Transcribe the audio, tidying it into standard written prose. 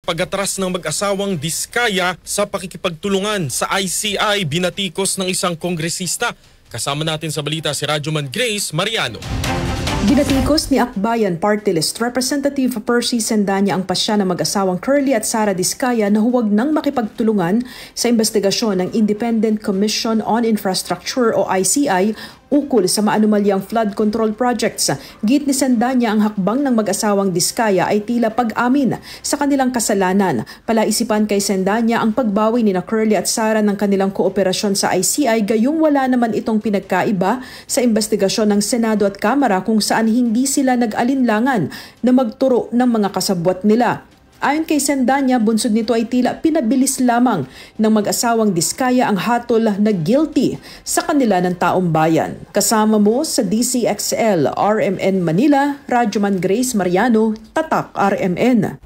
pag-atras ng mag-asawang Diskaya sa pakikipagtulungan sa ICI binatikos ng isang kongresista. Kasama natin sa balita si Radyoman Grace Mariano. Binatikos ni Akbayan Party List Representative Percy Sendanya ang pasya ng mag-asawang Curly at Sara Diskaya na huwag nang makipagtulungan sa investigasyon ng Independent Commission on Infrastructure o ICI ukol sa maanumalyang flood control projects. Git ni Sendanya ang hakbang ng mag-asawang Diskaya ay tila pag-amin sa kanilang kasalanan. Palaisipan kay Sendanya ang pagbawi ni na Curly at Sara ng kanilang kooperasyon sa ICI gayong wala naman itong pinagkaiba sa investigasyon ng Senado at Kamara kung saan hindi sila nag-alinlangan na magturo ng mga kasabwat nila. Ayon kay Sendanya, bunsod nito ay tila pinabilis lamang ng mag-asawang Diskaya ang hatol na guilty sa kanila ng taong bayan. Kasama mo sa DCXL RMN Manila, Radyoman Grace Mariano, Tatak RMN.